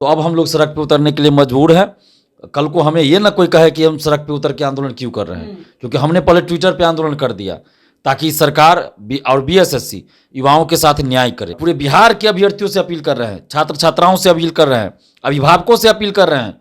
तो अब हम लोग सड़क पे उतरने के लिए मजबूर हैं। कल को हमें ये ना कोई कहे कि हम सड़क पे उतर के आंदोलन क्यों कर रहे हैं, क्योंकि हमने पहले ट्विटर पे आंदोलन कर दिया ताकि सरकार और बीएसएससी युवाओं के साथ न्याय करे। पूरे बिहार के अभ्यर्थियों से अपील कर रहे हैं, छात्र छात्राओं से अपील कर रहे हैं, अभिभावकों से अपील कर रहे हैं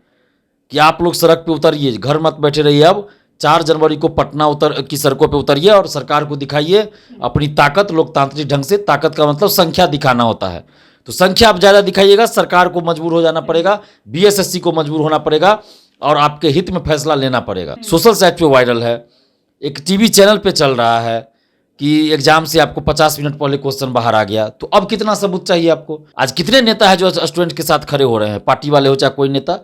कि आप लोग सड़क पे उतरिए, घर मत बैठे रहिए। अब 4 जनवरी को पटना की सड़कों पे उतरिए और सरकार को दिखाइए अपनी ताकत। लोकतांत्रिक ढंग से ताकत का मतलब संख्या दिखाना होता है, तो संख्या आप ज़्यादा दिखाइएगा, सरकार को मजबूर हो जाना पड़ेगा, बीएसएससी को मजबूर होना पड़ेगा और आपके हित में फैसला लेना पड़ेगा। सोशल साइट पे वायरल है, एक टीवी चैनल पे चल रहा है कि एग्जाम से आपको 50 मिनट पहले क्वेश्चन बाहर आ गया। तो अब कितना सबूत चाहिए आपको? आज कितने नेता है जो स्टूडेंट के साथ खड़े हो रहे हैं, पार्टी वाले हो चाहे कोई नेता?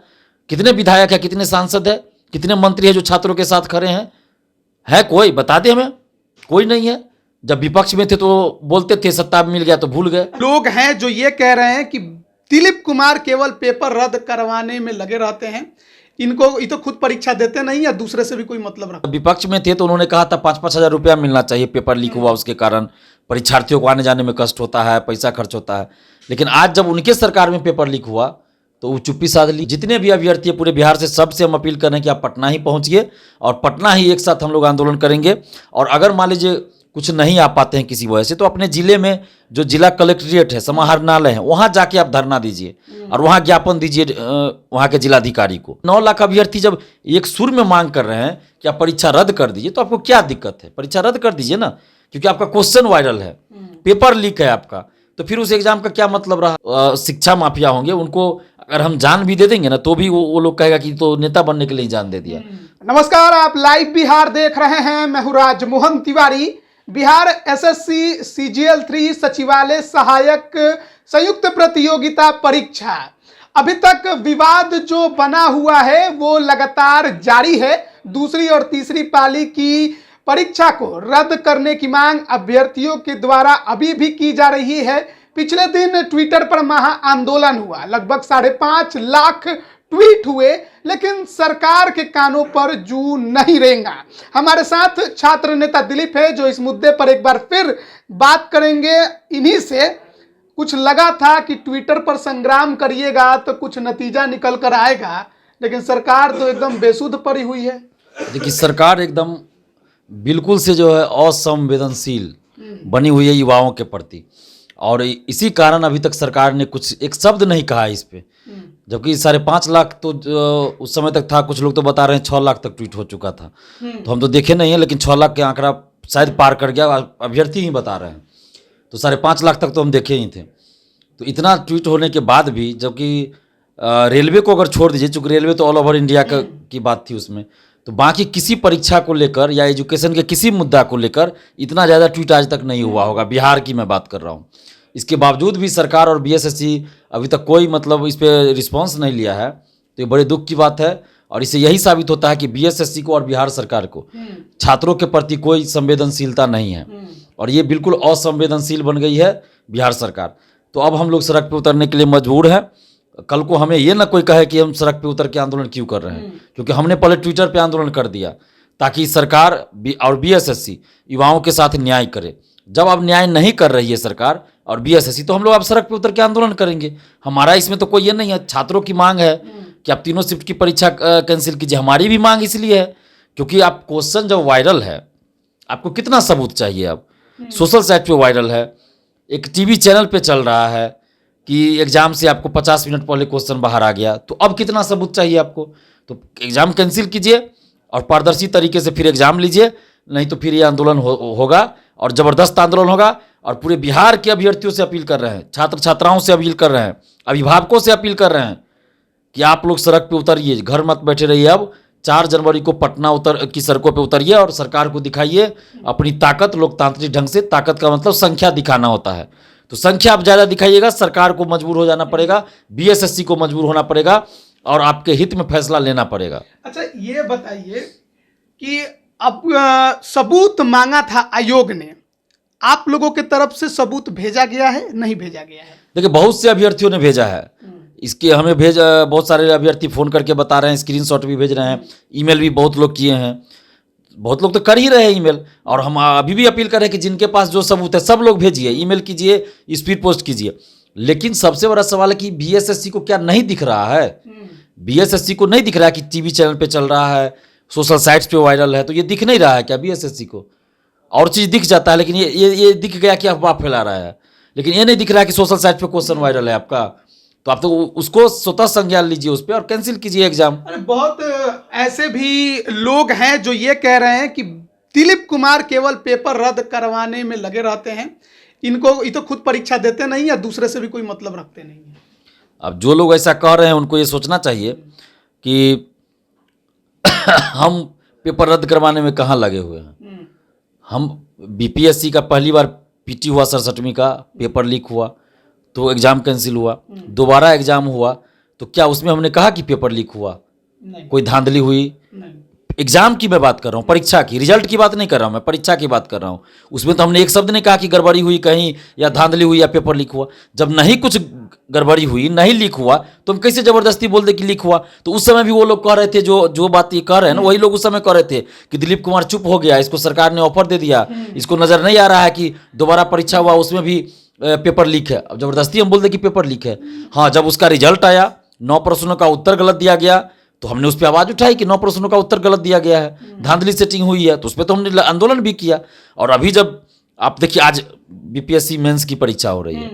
कितने विधायक है, कितने सांसद है, कितने मंत्री है जो छात्रों के साथ खड़े हैं? है कोई? बता दे हमें। कोई नहीं है। जब विपक्ष में थे तो बोलते थे सत्ता में मिल गया तो भूल गए। लोग हैं जो ये कह रहे हैं कि दिलीप कुमार केवल पेपर रद्द करवाने में लगे रहते हैं, इनको ये तो खुद परीक्षा देते नहीं या दूसरे से भी कोई मतलब रखते। विपक्ष में थे तो उन्होंने कहा था 5-5 हज़ार रुपया मिलना चाहिए, पेपर लीक हुआ उसके कारण परीक्षार्थियों को आने जाने में कष्ट होता है, पैसा खर्च होता है। लेकिन आज जब उनके सरकार में पेपर लीक हुआ तो वो चुप्पी साध ली। जितने भी अभ्यर्थी है पूरे बिहार से, सबसे हम अपील कर रहे हैं कि आप पटना ही पहुंचिए और पटना ही एक साथ हम लोग आंदोलन करेंगे। और अगर मान लीजिए कुछ नहीं आ पाते हैं किसी वजह से, तो अपने जिले में जो जिला कलेक्ट्रेट है, समाहरणालय है, वहां जाके आप धरना दीजिए और वहां ज्ञापन दीजिए वहां के जिलाधिकारी को। 9 लाख अभ्यर्थी जब एक सुर में मांग कर रहे हैं कि आप परीक्षा रद्द कर दीजिए, तो आपको क्या दिक्कत है? परीक्षा रद्द कर दीजिए ना, क्योंकि आपका क्वेश्चन वायरल है, पेपर लीक है आपका, तो फिर उस एग्जाम का क्या मतलब रहा? शिक्षा माफिया होंगे, उनको अगर हम जान भी दे देंगे ना तो भी वो लोग कहेगा कि तो नेता बनने के लिए जान दे दिया। नमस्कार, आप लाइव बिहार देख रहे हैं। मैं हूं राजमोहन तिवारी। बिहार एसएससी सीजीएल 3 सचिवालय सहायक संयुक्त प्रतियोगिता परीक्षा, अभी तक विवाद जो बना हुआ है वो लगातार जारी है। दूसरी और तीसरी पाली की परीक्षा को रद्द करने की मांग अभ्यर्थियों के द्वारा अभी भी की जा रही है। पिछले दिन ट्विटर पर महा आंदोलन हुआ, लगभग 5.5 लाख ट्वीट हुए, लेकिन सरकार के कानों पर जू नहीं रेंगा। हमारे साथ छात्र नेता दिलीप है जो इस मुद्दे पर एक बार फिर बात करेंगे। इन्हीं से कुछ लगा था कि ट्विटर पर संग्राम करिएगा तो कुछ नतीजा निकल कर आएगा, लेकिन सरकार तो एकदम बेसुध पड़ी हुई है। देखिए, सरकार एकदम बिल्कुल से जो है असंवेदनशील बनी हुई है युवाओं के प्रति, और इसी कारण अभी तक सरकार ने कुछ एक शब्द नहीं कहा इस पे। जबकि 5.5 लाख तो उस समय तक था, कुछ लोग तो बता रहे हैं 6 लाख तक ट्वीट हो चुका था, तो हम तो देखे नहीं है, लेकिन 6 लाख के आंकड़ा शायद पार कर गया, अभ्यर्थी ही बता रहे हैं। तो 5.5 लाख तक तो हम देखे ही थे। तो इतना ट्वीट होने के बाद भी, जबकि रेलवे को अगर छोड़ दीजिए, चूँकि रेलवे तो ऑल ओवर इंडिया की बात थी उसमें, तो बाकी किसी परीक्षा को लेकर या एजुकेशन के किसी मुद्दा को लेकर इतना ज़्यादा ट्वीट आज तक नहीं हुआ होगा। बिहार की मैं बात कर रहा हूँ। इसके बावजूद भी सरकार और बीएसएससी अभी तक कोई मतलब इस पर रिस्पॉन्स नहीं लिया है, तो ये बड़े दुख की बात है। और इससे यही साबित होता है कि बीएसएससी को और बिहार सरकार को छात्रों के प्रति कोई संवेदनशीलता नहीं है, और ये बिल्कुल असंवेदनशील बन गई है बिहार सरकार। तो अब हम लोग सड़क पे उतरने के लिए मजबूर हैं। कल को हमें ये ना कोई कहे कि हम सड़क पे उतर के आंदोलन क्यों कर रहे हैं, क्योंकि हमने पहले ट्विटर पे आंदोलन कर दिया ताकि सरकार और बीएसएससी युवाओं के साथ न्याय करे। जब अब न्याय नहीं कर रही है सरकार और बीएसएससी, तो हम लोग अब सड़क पे उतर के आंदोलन करेंगे। हमारा इसमें तो कोई ये नहीं है। छात्रों की मांग है कि आप तीनों शिफ्ट की परीक्षा कैंसिल कीजिए। हमारी भी मांग इसलिए है क्योंकि आप क्वेश्चन जब वायरल है, आपको कितना सबूत चाहिए? अब सोशल साइट पे वायरल है, एक टीवी चैनल पे चल रहा है कि एग्जाम से आपको 50 मिनट पहले क्वेश्चन बाहर आ गया। तो अब कितना सबूत चाहिए आपको? तो एग्जाम कैंसिल कीजिए और पारदर्शी तरीके से फिर एग्जाम लीजिए, नहीं तो फिर ये आंदोलन होगा और ज़बरदस्त आंदोलन होगा। और पूरे बिहार के अभ्यर्थियों से अपील कर रहे हैं, छात्र छात्राओं से अपील कर रहे हैं, अभिभावकों से अपील कर रहे हैं कि आप लोग सड़क पे उतरिए, घर मत बैठे रहिए। अब 4 जनवरी को पटना की सड़कों पे उतरिए और सरकार को दिखाइए अपनी ताकत। लोकतांत्रिक ढंग से ताकत का मतलब संख्या दिखाना होता है, तो संख्या आप ज़्यादा दिखाइएगा, सरकार को मजबूर हो जाना पड़ेगा, बीएसएससी को मजबूर होना पड़ेगा और आपके हित में फैसला लेना पड़ेगा। अच्छा, ये बताइए कि अब सबूत मांगा था आयोग ने, आप लोगों के तरफ से सबूत भेजा गया है, नहीं भेजा गया है? देखिए, बहुत से अभ्यर्थियों ने भेजा है इसके, हमें बहुत सारे अभ्यर्थी फ़ोन करके बता रहे हैं, स्क्रीनशॉट भी भेज रहे हैं, ईमेल भी बहुत लोग किए हैं, बहुत लोग तो कर ही रहे हैं ईमेल। और हम अभी भी अपील कर रहे हैं कि जिनके पास जो सबूत है सब लोग भेजिए, ईमेल कीजिए, स्पीड पोस्ट कीजिए। लेकिन सबसे बड़ा सवाल है कि बीएसएससी को क्या नहीं दिख रहा है? बीएसएससी को नहीं दिख रहा है कि टीवी चैनल पे चल रहा है, सोशल साइट्स पे वायरल है, तो ये दिख नहीं रहा है क्या बीएसएससी को? और चीज़ दिख जाता है, लेकिन ये दिख गया कि अफवाह फैला रहा है, लेकिन ये नहीं दिख रहा है कि सोशल साइट पे क्वेश्चन वायरल है आपका। तो आप तो उसको स्वतः संज्ञान लीजिए उस पर और कैंसिल कीजिए एग्जाम। अरे बहुत ऐसे भी लोग हैं जो ये कह रहे हैं कि दिलीप कुमार केवल पेपर रद्द करवाने में लगे रहते हैं, इनको ये तो खुद परीक्षा देते नहीं या दूसरे से भी कोई मतलब रखते नहीं है। अब जो लोग ऐसा कह रहे हैं उनको ये सोचना चाहिए कि हम पेपर रद्द करवाने में कहाँ लगे हुए हैं। हम बीपीएससी का पहली बार पीटी हुआ 67वीं का पेपर लीक हुआ तो एग्ज़ाम कैंसिल हुआ, दोबारा एग्ज़ाम हुआ तो क्या उसमें हमने कहा कि पेपर लीक हुआ? नहीं, कोई धांधली हुई? नहीं। एग्जाम की मैं बात कर रहा हूँ, परीक्षा की, रिजल्ट की बात नहीं कर रहा हूँ, मैं परीक्षा की बात कर रहा हूँ। उसमें तो हमने एक शब्द नहीं कहा कि गड़बड़ी हुई कहीं या धांधली हुई या पेपर लीक हुआ। जब नहीं कुछ गड़बड़ी हुई, नहीं लीक हुआ, तो हम कैसे ज़बरदस्ती बोल दे कि लीक हुआ? तो उस समय भी वो लोग कह रहे थे, जो बात ये कह रहे हैं ना, वही लोग उस समय कह रहे थे कि दिलीप कुमार चुप हो गया, इसको सरकार ने ऑफर दे दिया, इसको नज़र नहीं आ रहा है कि दोबारा परीक्षा हुआ उसमें भी पेपर लीक है। अब ज़बरदस्ती हम बोल दें कि पेपर लीक है। हाँ, जब उसका रिजल्ट आया, 9 प्रश्नों का उत्तर गलत दिया गया, तो हमने उस पर आवाज़ उठाई कि 9 प्रश्नों का उत्तर गलत दिया गया है, धांधली सेटिंग हुई है, तो उस पर तो हमने आंदोलन भी किया। और अभी जब आप देखिए आज बीपीएससी मेंस की परीक्षा हो रही है,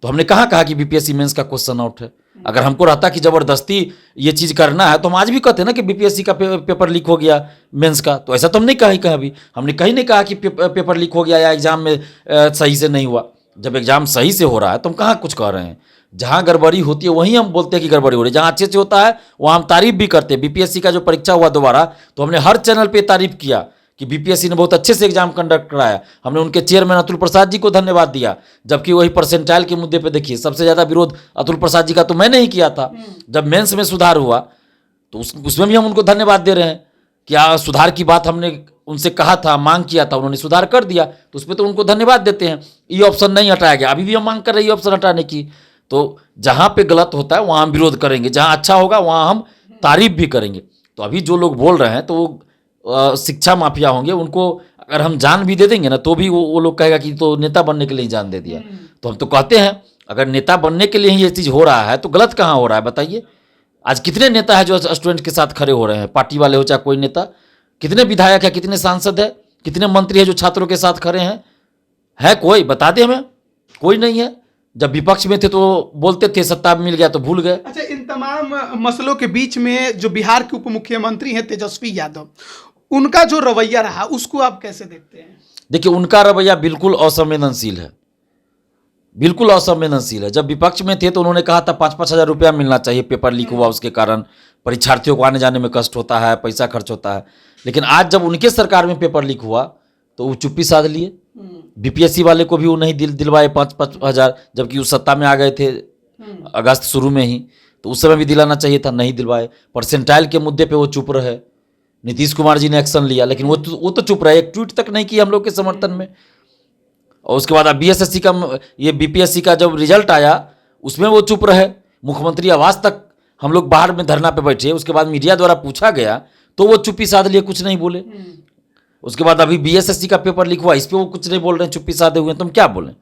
तो हमने कहा कि बीपीएससी मेंस का क्वेश्चन आउट है। अगर हमको रहता कि ज़बरदस्ती ये चीज़ करना है तो हम आज भी कहते ना कि बीपीएससी का पेपर लीक हो गया मेंस का। तो ऐसा तो हम नहीं कहा अभी, हमने कहीं नहीं कहा कि पेपर लीक हो गया या एग्जाम में सही से नहीं हुआ। जब एग्जाम सही से हो रहा है तो हम कहाँ कुछ कह रहे हैं। जहाँ गड़बड़ी होती है वहीं हम बोलते हैं कि गड़बड़ी हो रही है, जहाँ अच्छे से होता है वहाँ हम तारीफ भी करते हैं। बीपीएससी का जो परीक्षा हुआ दोबारा, तो हमने हर चैनल पे तारीफ किया कि बीपीएससी ने बहुत अच्छे से एग्जाम कंडक्ट कराया। हमने उनके चेयरमैन अतुल प्रसाद जी को धन्यवाद दिया, जबकि वही परसेंटाइल के मुद्दे पे देखिए सबसे ज़्यादा विरोध अतुल प्रसाद जी का तो मैंने ही किया था। जब मेंस में सुधार हुआ तो उसमें भी हम उनको धन्यवाद दे रहे हैं कि सुधार की बात हमने उनसे कहा था, मांग किया था, उन्होंने सुधार कर दिया, तो उस पर तो उनको धन्यवाद देते हैं। ये ऑप्शन नहीं हटाया गया, अभी भी हम मांग कर रहे हैं ये ऑप्शन हटाने की। तो जहाँ पे गलत होता है वहाँ हम विरोध करेंगे, जहाँ अच्छा होगा वहाँ हम तारीफ भी करेंगे। तो अभी जो लोग बोल रहे हैं तो वो शिक्षा माफिया होंगे, उनको अगर हम जान भी दे देंगे ना तो भी वो लोग कहेगा कि तो नेता बनने के लिए जान दे दिया। तो हम तो कहते हैं अगर नेता बनने के लिए ही ये चीज़ हो रहा है तो गलत कहाँ हो रहा है बताइए। आज कितने नेता है जो स्टूडेंट के साथ खड़े हो रहे हैं, पार्टी वाले हो चाहे कोई नेता, कितने विधायक है, कितने सांसद है, कितने मंत्री है जो छात्रों के साथ खड़े हैं? है कोई? बता दे हमें। कोई नहीं है। जब विपक्ष में थे तो बोलते थे, सत्ता में मिल गया तो भूल गए। अच्छा, इन तमाम मसलों के बीच में जो बिहार के उप मुख्यमंत्री हैं तेजस्वी यादव, उनका जो रवैया रहा उसको आप कैसे देखते हैं? देखिए, उनका रवैया बिल्कुल असंवेदनशील है, बिल्कुल असंवेदनशील है। जब विपक्ष में थे तो उन्होंने कहा था 5-5 हज़ार रुपया मिलना चाहिए, पेपर लीक हुआ उसके कारण परीक्षार्थियों को आने जाने में कष्ट होता है, पैसा खर्च होता है। लेकिन आज जब उनके सरकार में पेपर लीक हुआ तो वो चुप्पी साध लिए। बीपीएससी वाले को भी वो नहीं दिलवाए 5-5 हज़ार, जबकि वो सत्ता में आ गए थे अगस्त शुरू में ही, तो उस समय भी दिलाना चाहिए था, नहीं दिलवाए। परसेंटाइल के मुद्दे पे वो चुप रहे। नीतीश कुमार जी ने एक्शन लिया लेकिन वो तो चुप रहे, एक ट्वीट तक नहीं किया हम लोग के समर्थन में। और उसके बाद अब बीएसएससी का, ये बीपीएससी का जब रिजल्ट आया उसमें वो चुप रहे। मुख्यमंत्री आवास तक हम लोग बाहर में धरना पे बैठे, उसके बाद मीडिया द्वारा पूछा गया तो वो चुप्पी साध लिए, कुछ नहीं बोले। उसके बाद अभी बीएसएससी का पेपर लीक हुआ, इस पर वो कुछ नहीं बोल रहे हैं, चुप्पी साधे हुए हैं। तुम क्या बोलें?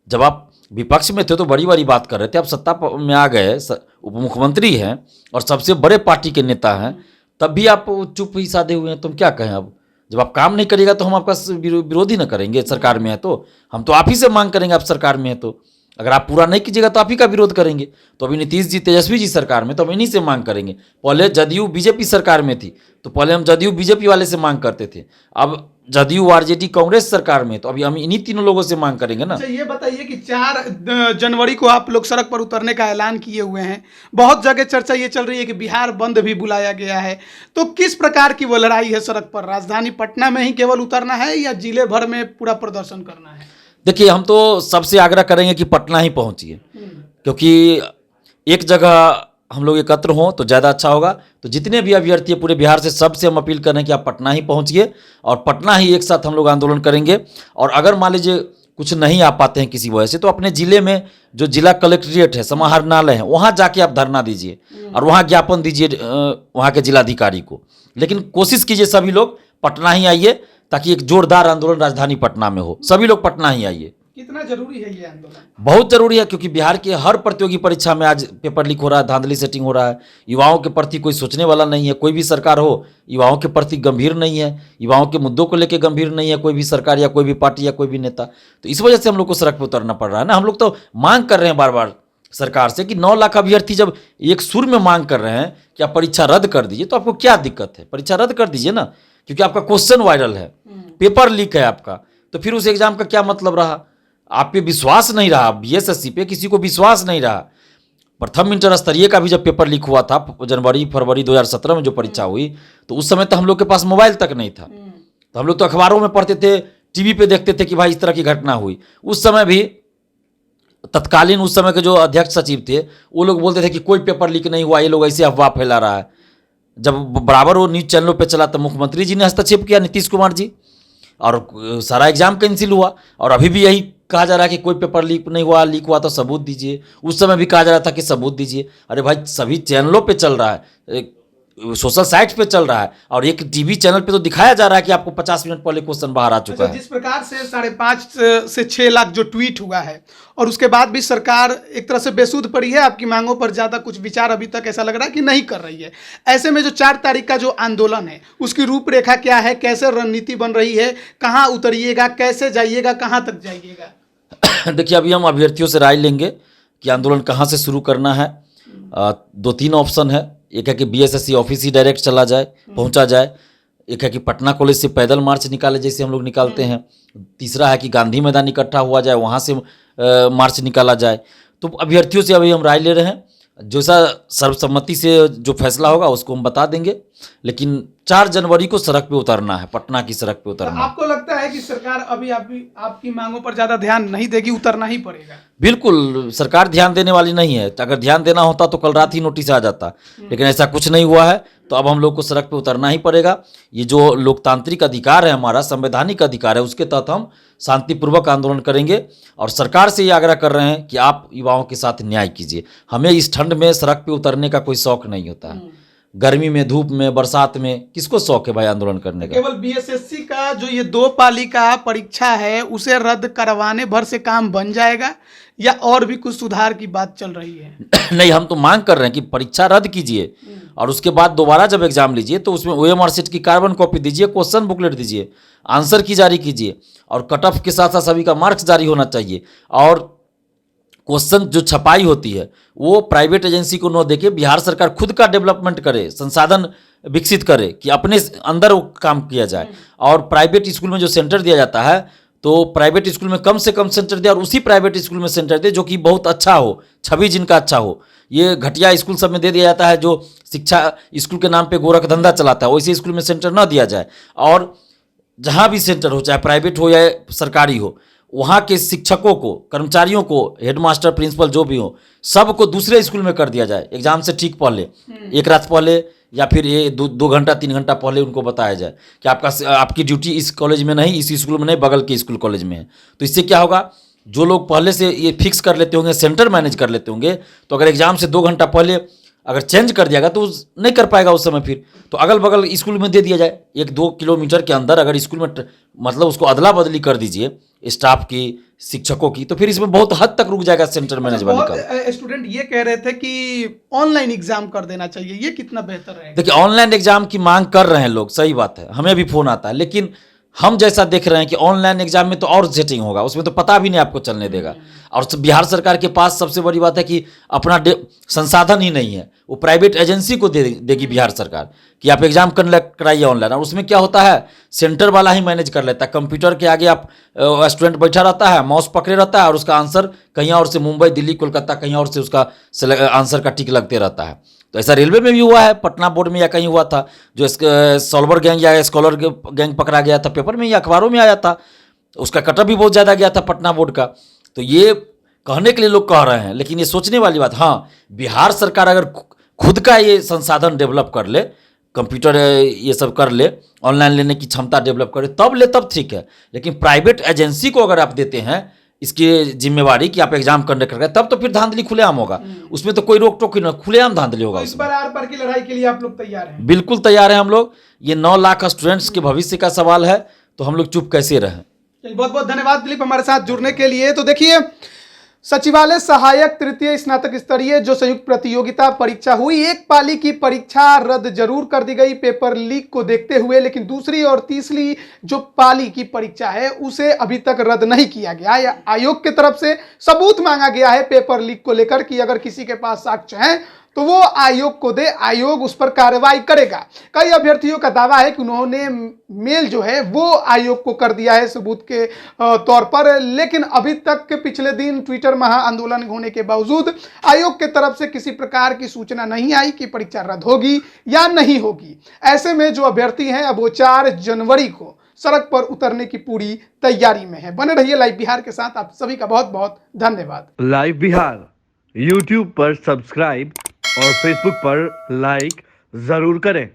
जब आप विपक्ष में थे तो बड़ी बड़ी बात कर रहे थे, आप सत्ता में आ गए, उप मुख्यमंत्री हैं और सबसे बड़े पार्टी के नेता हैं, तब भी आप चुप ही साधे हुए हैं। तुम क्या कहें? अब जब आप काम नहीं करिएगा तो हम आपका विरोध ही ना करेंगे। सरकार में है तो हम तो आप ही से मांग करेंगे, आप सरकार में है तो अगर आप पूरा नहीं कीजिएगा तो आप ही का विरोध करेंगे। तो अभी नीतीश जी, तेजस्वी जी सरकार में तो हम इन्हीं से मांग करेंगे। पहले जदयू बीजेपी सरकार में थी तो पहले हम जदयू बीजेपी वाले से मांग करते थे, अब जदयू आरजेडी कांग्रेस सरकार में तो अभी हम इन्हीं तीनों लोगों से मांग करेंगे ना। अच्छा, ये बताइए कि 4 जनवरी को आप लोग सड़क पर उतरने का ऐलान किए हुए हैं, बहुत जगह चर्चा ये चल रही है कि बिहार बंद भी बुलाया गया है, तो किस प्रकार की वो लड़ाई है सड़क पर? राजधानी पटना में ही केवल उतरना है या जिले भर में पूरा प्रदर्शन करना है? देखिए, हम तो सबसे आग्रह करेंगे कि पटना ही पहुंचिए, क्योंकि एक जगह हम लोग एकत्र हों तो ज़्यादा अच्छा होगा। तो जितने भी अभ्यर्थी हैं पूरे बिहार से, सबसे हम अपील करें कि आप पटना ही पहुंचिए और पटना ही एक साथ हम लोग आंदोलन करेंगे। और अगर मान लीजिए कुछ नहीं आ पाते हैं किसी वजह से, तो अपने ज़िले में जो जिला कलेक्ट्रेट है, समाहरणालय है, वहाँ जाके आप धरना दीजिए और वहाँ ज्ञापन दीजिए वहाँ के जिलाधिकारी को। लेकिन कोशिश कीजिए सभी लोग पटना ही आइए ताकि एक जोरदार आंदोलन राजधानी पटना में हो। सभी लोग पटना ही आइए। कितना जरूरी है ये आंदोलन? बहुत जरूरी है, क्योंकि बिहार की हर प्रतियोगी परीक्षा में आज पेपर लीक हो रहा है, धांधली सेटिंग हो रहा है। युवाओं के प्रति कोई सोचने वाला नहीं है, कोई भी सरकार हो युवाओं के प्रति गंभीर नहीं है, युवाओं के मुद्दों को लेकर गंभीर नहीं है कोई भी सरकार या कोई भी पार्टी या कोई भी नेता। तो इस वजह से हम लोग को सड़क पर उतरना पड़ रहा है ना। हम लोग तो मांग कर रहे हैं बार बार सरकार से कि 9 लाख अभ्यर्थी जब एक सुर में मांग कर रहे हैं कि आप परीक्षा रद्द कर दीजिए, तो आपको क्या दिक्कत है? परीक्षा रद्द कर दीजिए ना, क्योंकि आपका क्वेश्चन वायरल है, पेपर लीक है आपका, तो फिर उस एग्जाम का क्या मतलब रहा? आप पे विश्वास नहीं रहा, बीएसएससी पे किसी को विश्वास नहीं रहा। प्रथम इंटर स्तरीय का भी जब पेपर लीक हुआ था जनवरी फरवरी 2017 में जो परीक्षा हुई, तो उस समय तो हम लोग के पास मोबाइल तक नहीं था, तो हम लोग तो अखबारों में पढ़ते थे, टीवी पे देखते थे कि भाई इस तरह की घटना हुई। उस समय भी तत्कालीन उस समय के जो अध्यक्ष सचिव थे वो लोग बोलते थे कि कोई पेपर लीक नहीं हुआ, ये लोग ऐसे अफवाह फैला रहा है। जब बराबर वो न्यूज़ चैनलों पे चला तो मुख्यमंत्री जी ने हस्तक्षेप किया, नीतीश कुमार जी, और सारा एग्जाम कैंसिल हुआ। और अभी भी यही कहा जा रहा है कि कोई पेपर लीक नहीं हुआ, लीक हुआ तो सबूत दीजिए। उस समय भी कहा जा रहा था कि सबूत दीजिए। अरे भाई, सभी चैनलों पे चल रहा है, सोशल साइट पे चल रहा है, और एक टीवी चैनल पे तो दिखाया जा रहा है कि आपको 50 मिनट पहले क्वेश्चन बाहर आ चुका है। जिस प्रकार से 5.5 से 6 लाख जो ट्वीट हुआ है, और उसके बाद भी सरकार एक तरह से बेसुध पड़ी है, आपकी मांगों पर ज़्यादा कुछ विचार अभी तक ऐसा लग रहा है कि नहीं कर रही है। ऐसे में जो 4 तारीख का जो आंदोलन है उसकी रूपरेखा क्या है, कैसे रणनीति बन रही है, कहाँ उतरिएगा, कैसे जाइएगा, कहाँ तक जाइएगा? देखिए, अभी हम अभ्यर्थियों से राय लेंगे कि आंदोलन कहाँ से शुरू करना है। 2-3 ऑप्शन है। एक है कि बीएसएससी ऑफिस ही डायरेक्ट चला जाए, पहुंचा जाए। एक है कि पटना कॉलेज से पैदल मार्च निकाले जैसे हम लोग निकालते हैं। तीसरा है कि गांधी मैदान इकट्ठा हुआ जाए, वहाँ से मार्च निकाला जाए। तो अभ्यर्थियों से अभी हम राय ले रहे हैं, जैसा सर्वसम्मति से जो फैसला होगा उसको हम बता देंगे। लेकिन 4 जनवरी को सड़क पे उतरना है, पटना की सड़क पे उतरना है। आपको लगता है कि सरकार अभी आपकी मांगों पर ज़्यादा ध्यान नहीं देगी, उतरना ही पड़ेगा? बिल्कुल, सरकार ध्यान देने वाली नहीं है। अगर ध्यान देना होता तो कल रात ही नोटिस आ जाता, लेकिन ऐसा कुछ नहीं हुआ है। तो अब हम लोग को सड़क पे उतरना ही पड़ेगा। ये जो लोकतांत्रिक अधिकार है, हमारा संवैधानिक अधिकार है, उसके तहत हम शांतिपूर्वक आंदोलन करेंगे। और सरकार से ये आग्रह कर रहे हैं कि आप युवाओं के साथ न्याय कीजिए। हमें इस ठंड में सड़क पे उतरने का कोई शौक नहीं होता है। गर्मी में, धूप में, बरसात में किसको शौक है भाई आंदोलन करने का? केवल बीएसएससी का जो ये 2 पाली का परीक्षा है उसे रद्द करवाने भर से काम बन जाएगा, या और भी कुछ सुधार की बात चल रही है? नहीं, हम तो मांग कर रहे हैं कि परीक्षा रद्द कीजिए, और उसके बाद दोबारा जब एग्जाम लीजिए तो उसमें ओएमआर शीट की कार्बन कॉपी दीजिए, क्वेश्चन बुकलेट दीजिए, आंसर की जारी कीजिए, और कट ऑफ के साथ साथ सभी का मार्क्स जारी होना चाहिए। और क्वेश्चन जो छपाई होती है वो प्राइवेट एजेंसी को न देके बिहार सरकार खुद का डेवलपमेंट करे, संसाधन विकसित करे कि अपने अंदर वो काम किया जाए। और प्राइवेट स्कूल में जो सेंटर दिया जाता है, तो प्राइवेट स्कूल में कम से कम सेंटर दे, और उसी प्राइवेट स्कूल में सेंटर दे जो कि बहुत अच्छा हो, छवि जिनका अच्छा हो। ये घटिया स्कूल सब में दे दिया जाता है, जो शिक्षा स्कूल के नाम पे गोरख धंधा चलाता है, वैसे स्कूल में सेंटर ना दिया जाए। और जहाँ भी सेंटर हो, चाहे प्राइवेट हो या सरकारी हो, वहाँ के शिक्षकों को, कर्मचारियों को, हेडमास्टर, प्रिंसिपल जो भी हो, सबको दूसरे स्कूल में कर दिया जाए एग्जाम से ठीक पहले, एक रात पहले, या फिर ये 2 घंटा 3 घंटा पहले उनको बताया जाए कि आपकी ड्यूटी इस कॉलेज में नहीं, इस स्कूल में नहीं, बगल के स्कूल कॉलेज में है। तो इससे क्या होगा, जो लोग पहले से ये फिक्स कर लेते होंगे, सेंटर मैनेज कर लेते होंगे, तो अगर एग्जाम से 2 घंटा पहले अगर चेंज कर दिया गया तो नहीं कर पाएगा उस समय। फिर तो अगल बगल स्कूल में दे दिया जाए, 1-2 किलोमीटर के अंदर अगर स्कूल में मतलब उसको अदला बदली कर दीजिए स्टाफ की, शिक्षकों की, तो फिर इसमें बहुत हद तक रुक जाएगा सेंटर मैनेजमेंट का। स्टूडेंट ये कह रहे थे कि ऑनलाइन एग्जाम कर देना चाहिए, ये कितना बेहतर रहेगा? देखिए, ऑनलाइन एग्जाम की मांग कर रहे हैं लोग, सही बात है, हमें भी फोन आता है, लेकिन हम जैसा देख रहे हैं कि ऑनलाइन एग्जाम में तो और सेटिंग होगा, उसमें तो पता भी नहीं आपको चलने देगा। और बिहार सरकार के पास सबसे बड़ी बात है कि अपना संसाधन ही नहीं है, वो प्राइवेट एजेंसी को देगी बिहार सरकार कि आप एग्जाम कराइए ऑनलाइन। और उसमें क्या होता है, सेंटर वाला ही मैनेज कर लेता है, कंप्यूटर के आगे आप स्टूडेंट बैठा रहता है, माउस पकड़े रहता है, और उसका आंसर कहीं और से, मुंबई, दिल्ली, कोलकाता, कहीं और से उसका आंसर का टिक लगते रहता है। तो ऐसा रेलवे में भी हुआ है, पटना बोर्ड में या कहीं हुआ था, जो सॉल्वर गैंग या स्कॉलर गैंग पकड़ा गया था, पेपर में या अखबारों में आया था, उसका कटअप भी बहुत ज़्यादा गया था पटना बोर्ड का। तो ये कहने के लिए लोग कह रहे हैं, लेकिन ये सोचने वाली बात, हाँ, बिहार सरकार अगर खुद का ये संसाधन डेवलप कर ले, कंप्यूटर ये सब कर ले, ऑनलाइन लेने की क्षमता डेवलप करे, तब ठीक है। लेकिन प्राइवेट एजेंसी को अगर आप देते हैं इसकी जिम्मेवारी कि आप एग्जाम कंडक्ट करें, तब तो फिर धांधली खुलेआम होगा, उसमें तो कोई रोक टोक नहीं, खुलेआम धांधली होगा। तो इस बार आर पार की लड़ाई के लिए आप लोग तैयार हैं? बिल्कुल तैयार हैं हम लोग। ये 9 लाख स्टूडेंट्स के भविष्य का सवाल है, तो हम लोग चुप कैसे रहें? बहुत बहुत धन्यवाद दिलीप हमारे साथ जुड़ने के लिए। तो देखिए, सचिवालय सहायक तृतीय स्नातक स्तरीय जो संयुक्त प्रतियोगिता परीक्षा हुई, एक पाली की परीक्षा रद्द जरूर कर दी गई पेपर लीक को देखते हुए, लेकिन दूसरी और तीसरी जो पाली की परीक्षा है उसे अभी तक रद्द नहीं किया गया। या आयोग की तरफ से सबूत मांगा गया है पेपर लीक को लेकर कि अगर किसी के पास साक्ष्य हैं तो वो आयोग को दे, आयोग उस पर कार्रवाई करेगा। कई अभ्यर्थियों का दावा है कि उन्होंने मेल जो है वो आयोग को कर दिया है सबूत के तौर पर, लेकिन अभी तक पिछले दिन ट्विटर महा आंदोलन होने के बावजूद आयोग के तरफ से किसी प्रकार की सूचना नहीं आई कि परीक्षा रद्द होगी या नहीं होगी। ऐसे में जो अभ्यर्थी हैं अब वो 4 जनवरी को सड़क पर उतरने की पूरी तैयारी में है। बने रहिए लाइव बिहार के साथ। आप सभी का बहुत बहुत धन्यवाद। लाइव बिहार यूट्यूब पर सब्सक्राइब और फेसबुक पर लाइक जरूर करें।